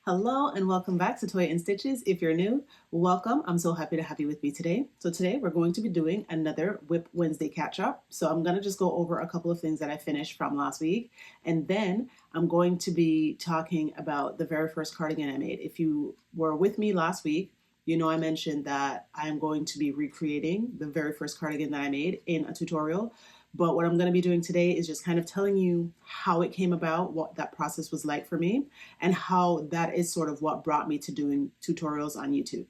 Hello and welcome back to Toy and Stitches. If you're new, welcome. I'm so happy to have you with me today. So today we're going to be doing another WIP Wednesday catch up. So I'm going to just go over a couple of things that I finished from last week. And then I'm going to be talking about the very first cardigan I made. If you were with me last week, you know I mentioned that I'm going to be recreating the very first cardigan that I made in a tutorial. But what I'm going to be doing today is just kind of telling you how it came about, what that process was like for me, and how that is sort of what brought me to doing tutorials on YouTube.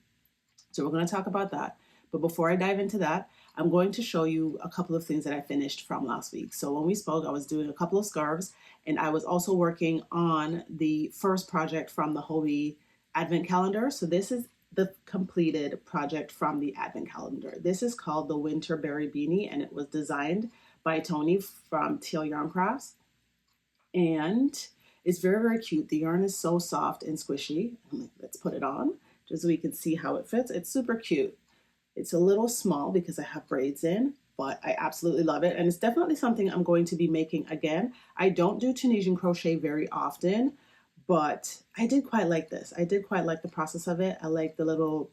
So we're going to talk about that. But before I dive into that, I'm going to show you a couple of things that I finished from last week. So when we spoke, I was doing a couple of scarves, and I was also working on the first project from the Hobie Advent Calendar. So this is the completed project from the Advent Calendar. This is called the Winter Berry Beanie, and it was designed by Tony from Teal Yarn Crafts. And it's very, very cute. The yarn is so soft and squishy. I'm like, let's put it on just so we can see how it fits. It's super cute. It's a little small because I have braids in, but I absolutely love it. And it's definitely something I'm going to be making again. I don't do Tunisian crochet very often, but I did quite like this. I did quite like the process of it. I like the little,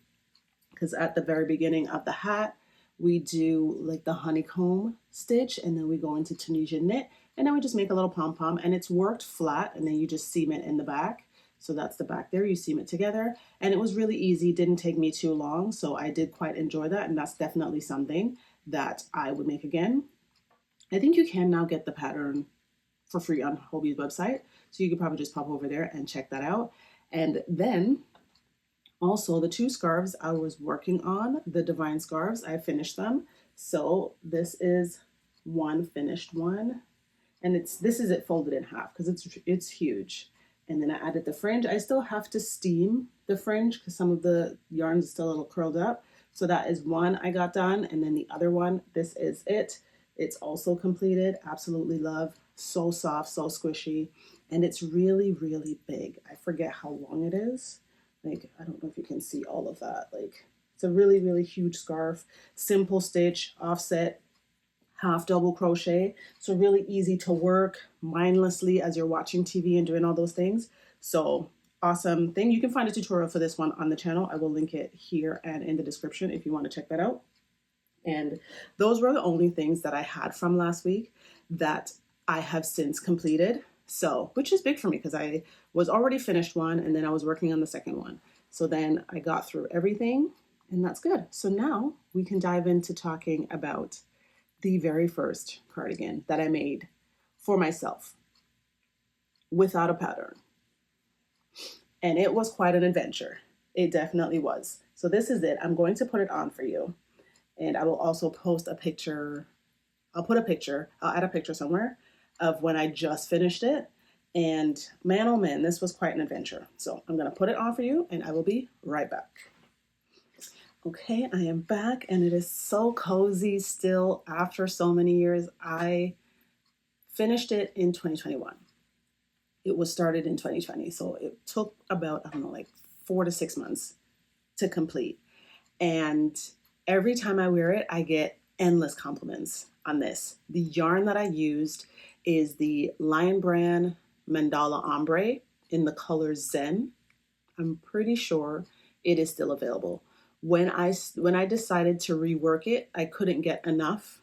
because at the very beginning of the hat, we do like the honeycomb stitch, and then we go into Tunisian knit, and then we just make a little pom-pom, and it's worked flat, and then you just seam it in the back. So that's the back there, you seam it together, and it was really easy, didn't take me too long, so I did quite enjoy that, and that's definitely something that I would make again. I think you can now get the pattern for free on Hobie's website, so you could probably just pop over there and check that out. And then also, the two scarves I was working on, the Divine scarves, I finished them. So this is one finished one, and this is it folded in half because it's huge. And then I added the fringe. I still have to steam the fringe because some of the yarn is still a little curled up. So that is one I got done, and then the other one, this is it. It's also completed. Absolutely love. So soft, so squishy, and it's really, really big. I forget how long it is. Like, I don't know if you can see all of that. Like, it's a really, really huge scarf, simple stitch, offset, half double crochet. So really easy to work mindlessly as you're watching TV and doing all those things. So awesome thing. You can find a tutorial for this one on the channel. I will link it here and in the description if you want to check that out. And those were the only things that I had from last week that I have since completed. So, which is big for me because I was already finished one and then I was working on the second one. So then I got through everything, and that's good. So now we can dive into talking about the very first cardigan that I made for myself without a pattern. And it was quite an adventure. It definitely was. So this is it. I'm going to put it on for you. And I will also post a picture. I'll add a picture somewhere of when I just finished it. And man, oh man, this was quite an adventure. So I'm going to put it on for you, and I will be right back. Okay, I am back, and it is so cozy still after so many years. I finished it in 2021. It was started in 2020, so it took about, I don't know, like 4 to 6 months to complete. And every time I wear it, I get endless compliments on this. The yarn that I used is the Lion Brand Mandala Ombre in the color Zen. I'm pretty sure it is still available. When I decided to rework it, I couldn't get enough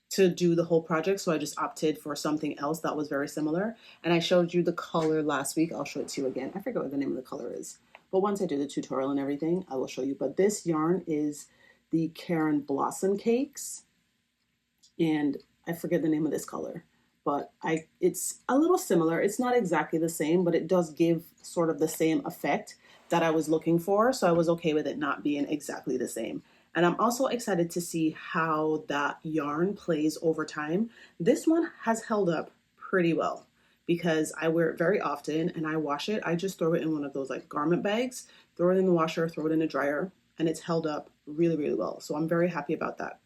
to do the whole project, so I just opted for something else that was very similar. And I showed you the color last week. I'll show it to you again. I forget what the name of the color is, but once I do the tutorial and everything, I will show you. But this yarn is the Karen Blossom Cakes, and I forget the name of this color, but it's a little similar. It's not exactly the same, but it does give sort of the same effect that I was looking for, so I was okay with it not being exactly the same. And I'm also excited to see how that yarn plays over time. This one has held up pretty well because I wear it very often and I wash it. I just throw it in one of those like garment bags, throw it in the washer, throw it in the dryer, and it's held up really, really well. So I'm very happy about that.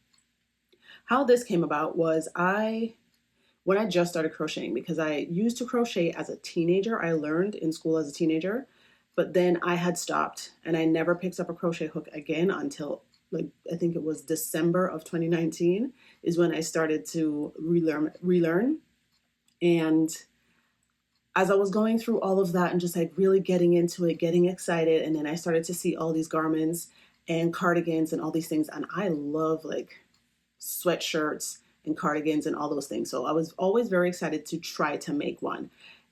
How this came about was when I just started crocheting, because I used to crochet as a teenager. I learned in school as a teenager, but then I had stopped and I never picked up a crochet hook again until like, I think it was December of 2019 is when I started to relearn. And as I was going through all of that and just like really getting into it, getting excited, and then I started to see all these garments and cardigans and all these things. And I love like sweatshirts and cardigans and all those things. So I was always very excited to try to make one.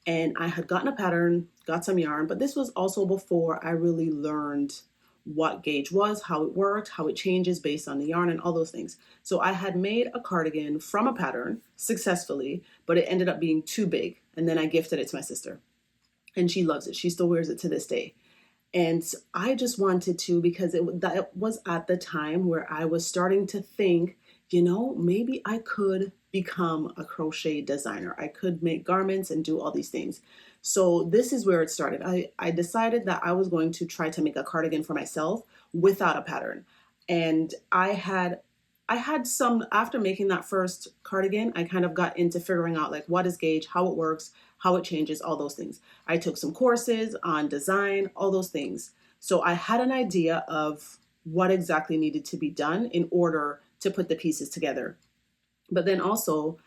And I had gotten a pattern, got some yarn, but this was also before I really learned what gauge was, how it worked, how it changes based on the yarn and all those things. So I had made a cardigan from a pattern successfully, but it ended up being too big. And then I gifted it to my sister and she loves it. She still wears it to this day. And I just wanted to, because that was at the time where I was starting to think, maybe I could become a crochet designer. I could make garments and do all these things. So this is where it started. I decided that I was going to try to make a cardigan for myself without a pattern. And I had some, after making that first cardigan, I kind of got into figuring out like what is gauge, how it works, how it changes, all those things. I took some courses on design, all those things. So I had an idea of what exactly needed to be done in order to put the pieces together. But then also,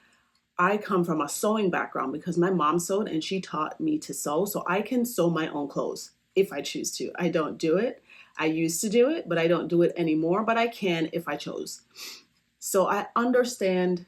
I come from a sewing background because my mom sewed and she taught me to sew. So I can sew my own clothes if I choose to. I don't do it. I used to do it, but I don't do it anymore, but I can if I chose. So I understand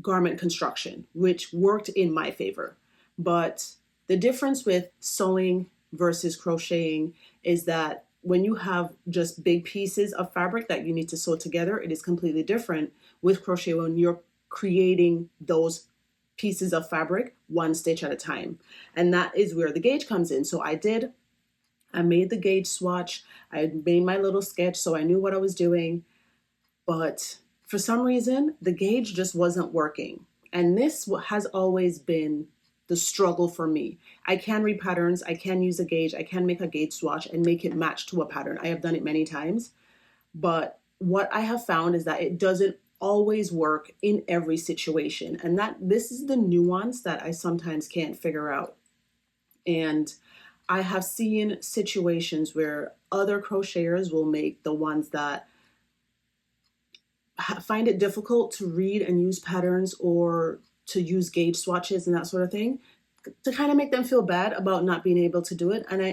garment construction, which worked in my favor. But the difference with sewing versus crocheting is that when you have just big pieces of fabric that you need to sew together, it is completely different with crochet when you're creating those pieces of fabric one stitch at a time. And that is where the gauge comes in. So I made the gauge swatch. I made my little sketch so I knew what I was doing. But for some reason, the gauge just wasn't working. And this has always been the struggle for me. I can read patterns, I can use a gauge, I can make a gauge swatch and make it match to a pattern. I have done it many times, but what I have found is that it doesn't always work in every situation. And that this is the nuance that I sometimes can't figure out. And I have seen situations where other crocheters will make the ones that find it difficult to read and use patterns or to use gauge swatches and that sort of thing, to kind of make them feel bad about not being able to do it. And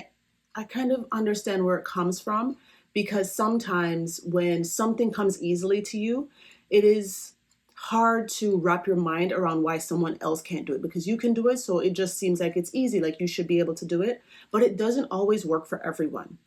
I kind of understand where it comes from, because sometimes when something comes easily to you, it is hard to wrap your mind around why someone else can't do it, because you can do it. So it just seems like it's easy, like you should be able to do it, but it doesn't always work for everyone.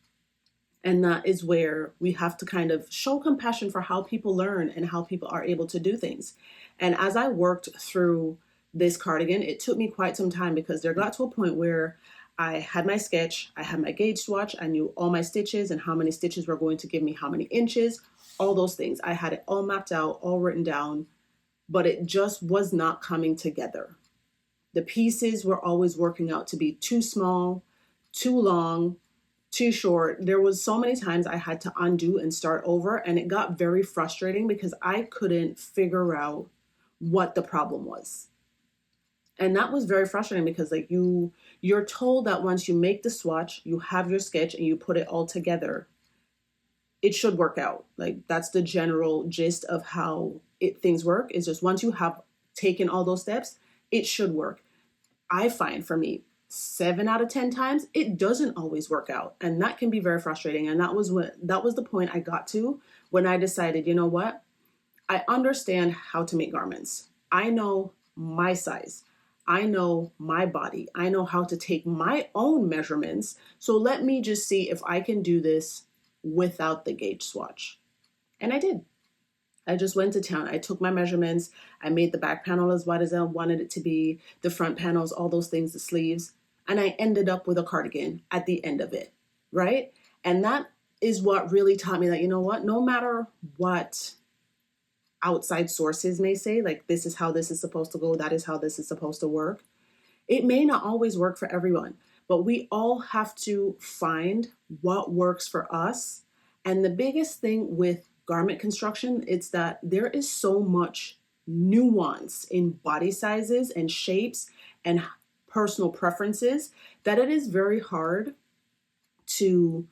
And that is where we have to kind of show compassion for how people learn and how people are able to do things. And as I worked through this cardigan, it took me quite some time, because there got to a point where I had my sketch, I had my gauge swatch, I knew all my stitches and how many stitches were going to give me how many inches, all those things. I had it all mapped out, all written down, but it just was not coming together. The pieces were always working out to be too small, too long, too short. There was so many times I had to undo and start over, and it got very frustrating because I couldn't figure out what the problem was. And that was very frustrating, because like you're told that once you make the swatch, you have your sketch and you put it all together, it should work out. Like that's the general gist of how things work, is just once you have taken all those steps, it should work. I find for me, 7 out of 10 times, it doesn't always work out. And that can be very frustrating. And that was the point I got to when I decided, you know what? I understand how to make garments. I know my size. I know my body. I know how to take my own measurements. So let me just see if I can do this without the gauge swatch. And I did. I just went to town. I took my measurements. I made the back panel as wide as I wanted it to be, the front panels, all those things, the sleeves. And I ended up with a cardigan at the end of it, right? And that is what really taught me that, you know what, no matter what outside sources may say, like this is how this is supposed to go, that is how this is supposed to work, it may not always work for everyone, but we all have to find what works for us. And the biggest thing with garment construction, it's that there is so much nuance in body sizes and shapes and personal preferences that it is very hard to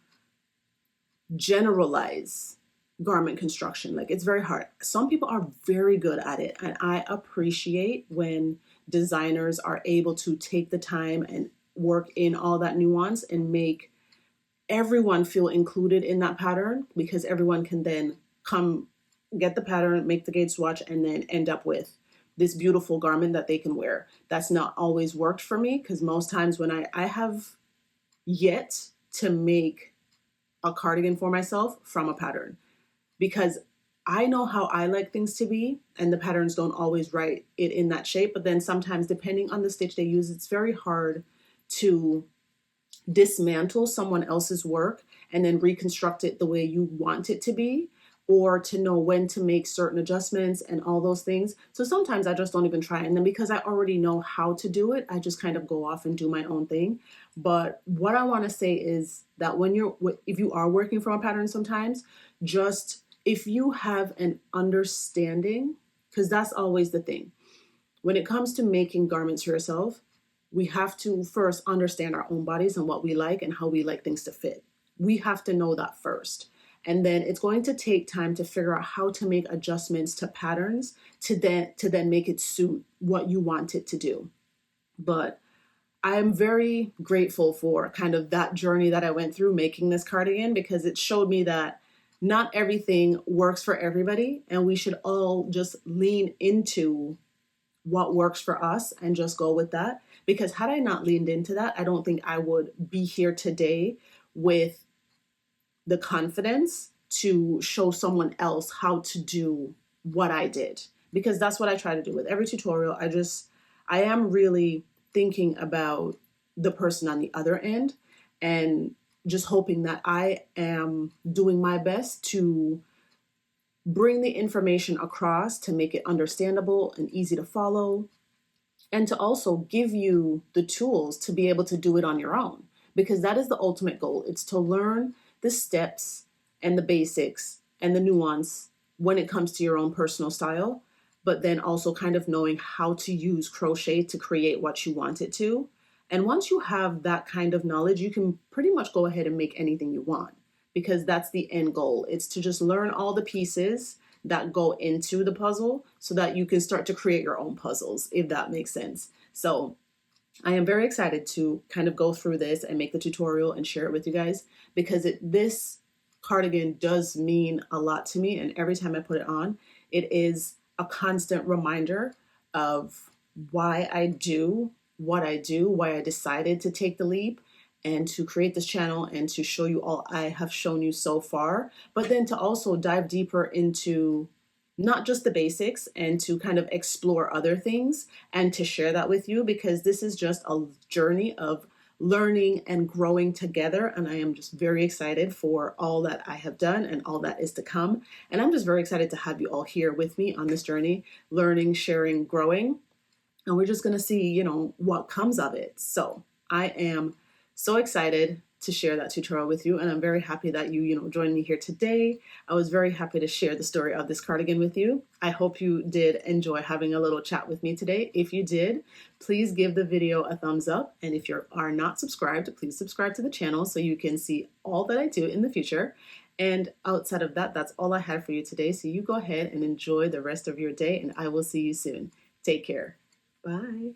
generalize garment construction. Like it's very hard. Some people are very good at it, and I appreciate when designers are able to take the time and work in all that nuance and make everyone feel included in that pattern, because everyone can then come get the pattern, make the gauge swatch, and then end up with this beautiful garment that they can wear. That's not always worked for me, because most times when I have yet to make a cardigan for myself from a pattern, because I know how I like things to be, and the patterns don't always write it in that shape. But then sometimes, depending on the stitch they use, it's very hard to dismantle someone else's work and then reconstruct it the way you want it to be, or to know when to make certain adjustments and all those things. So sometimes I just don't even try. And then because I already know how to do it, I just kind of go off and do my own thing. But what I want to say is that if you are working from a pattern, sometimes just, if you have an understanding, because that's always the thing. When it comes to making garments for yourself, we have to first understand our own bodies and what we like and how we like things to fit. We have to know that first. And then it's going to take time to figure out how to make adjustments to patterns to then make it suit what you want it to do. But I'm very grateful for kind of that journey that I went through making this cardigan, because it showed me that not everything works for everybody, and we should all just lean into what works for us and just go with that. Because had I not leaned into that, I don't think I would be here today with the confidence to show someone else how to do what I did. Because that's what I try to do with every tutorial. I am really thinking about the person on the other end, and just hoping that I am doing my best to bring the information across to make it understandable and easy to follow, and to also give you the tools to be able to do it on your own, because that is the ultimate goal. It's to learn the steps and the basics and the nuance when it comes to your own personal style, but then also kind of knowing how to use crochet to create what you want it to. And once you have that kind of knowledge, you can pretty much go ahead and make anything you want, because that's the end goal. It's to just learn all the pieces that go into the puzzle so that you can start to create your own puzzles, if that makes sense. So I am very excited to kind of go through this and make the tutorial and share it with you guys, because this cardigan does mean a lot to me. And every time I put it on, it is a constant reminder of why I do what I do, why I decided to take the leap and to create this channel and to show you all I have shown you so far, but then to also dive deeper into not just the basics and to kind of explore other things and to share that with you, because this is just a journey of learning and growing together. And I am just very excited for all that I have done and all that is to come. And I'm just very excited to have you all here with me on this journey, learning, sharing, growing. And we're just going to see, what comes of it. So I am so excited to share that tutorial with you. And I'm very happy that you joined me here today. I was very happy to share the story of this cardigan with you. I hope you did enjoy having a little chat with me today. If you did, please give the video a thumbs up. And if you are not subscribed, please subscribe to the channel so you can see all that I do in the future. And outside of that, that's all I had for you today. So you go ahead and enjoy the rest of your day, and I will see you soon. Take care. Bye.